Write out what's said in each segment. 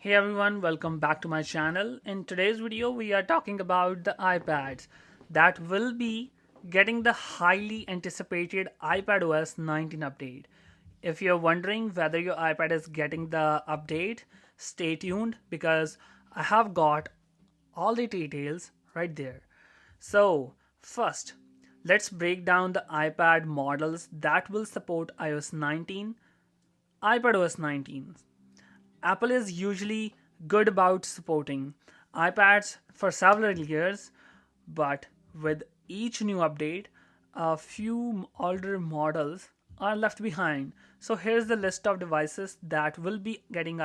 Hey everyone, welcome back to my channel. In today's video, we are talking about the iPads that will be getting the highly anticipated iPadOS 19 update. If you're wondering whether your iPad is getting the update, stay tuned because I have got all the details right there. So, first, let's break down the iPad models that will support iOS 19, iPadOS 19. Apple is usually good about supporting iPads for several years, but with each new update, a few older models are left behind. So here's the list of devices that will be getting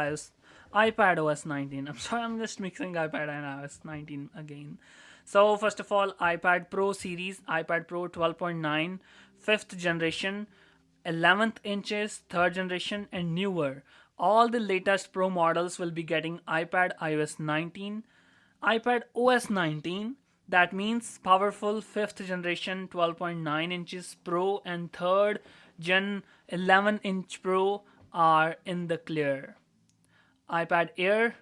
iPadOS 19. I'm sorry, I'm just mixing iPad and iOS 19 again. So first of all, iPad Pro series, iPad Pro 12.9, fifth generation, 11th inches, third generation, and newer. All the latest Pro models will be getting iPad iOS 19, iPad OS 19. That means powerful 5th generation 12.9 inches Pro and 3rd Gen 11-inch Pro are in the clear. iPad Air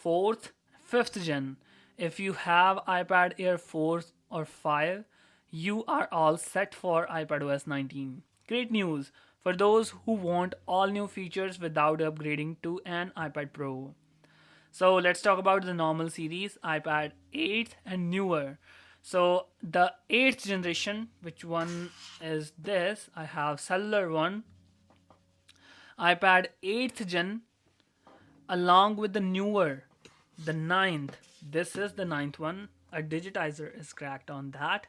4th, 5th gen. If you have iPad Air 4 or 5, you are all set for iPadOS 19. Great news for those who want all new features without upgrading to an iPad Pro. So let's talk about the normal series, iPad 8 and newer. So the 8th generation, which one is this? I have cellular one, iPad 8th gen, along with the newer, the ninth. This is the ninth one. A digitizer is cracked on that.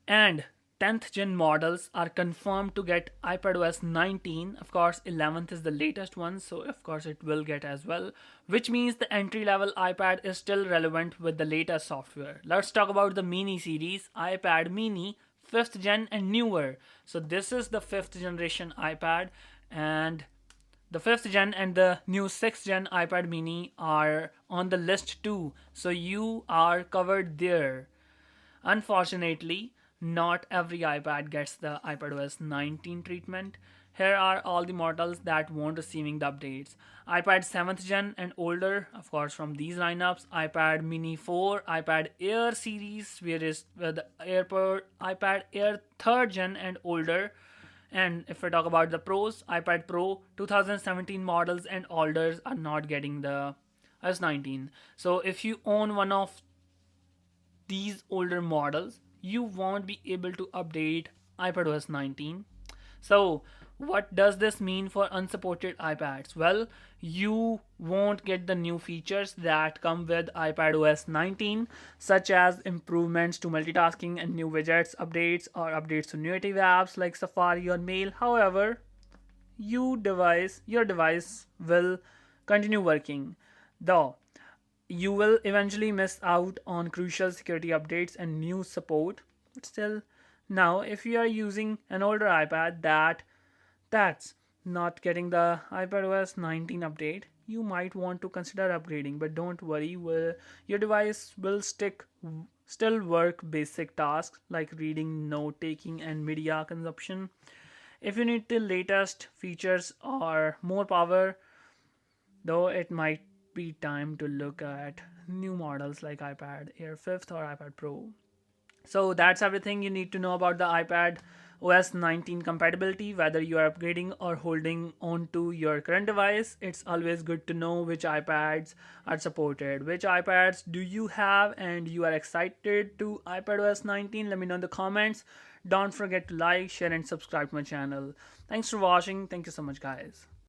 And 10th gen models are confirmed to get iPadOS 19. Of course, 11th is the latest one, so of course it will get as well, which means the entry level iPad is still relevant with the latest software. Let's talk about the mini series, iPad mini, 5th gen and newer. So this is the 5th generation iPad, and the 5th gen and the new 6th gen iPad mini are on the list too, so you are covered there. Unfortunately, not every iPad gets the iPadOS 19 treatment. Here are all the models that won't receiving the updates. iPad 7th gen and older, of course, from these lineups. iPad Mini 4, iPad Air series, where is the AirPod, iPad Air 3rd gen and older. And if we talk about the pros, iPad Pro 2017 models and older are not getting the S19. So if you own one of these older models, you won't be able to update iPadOS 19. So, what does this mean for unsupported iPads? Well, you won't get the new features that come with iPadOS 19, such as improvements to multitasking and new widgets, updates, or updates to native apps like Safari or Mail. However, your device will continue working, though you will eventually miss out on crucial security updates and new support. But still, now if you are using an older iPad that's not getting the iPadOS 19 update, you might want to consider upgrading. But don't worry, your device will still work basic tasks like reading, note taking, and media consumption. If you need the latest features or more power, though, it might be time to look at new models like iPad Air 5th or iPad Pro. So that's everything you need to know about the iPad OS 19 compatibility. Whether you are upgrading or holding on to your current device, it's always good to know which iPads are supported. Which iPads do you have and you are excited to iPadOS 19? Let me know in the comments. Don't forget to like, share, and subscribe to my channel. Thanks for watching. Thank you so much, guys.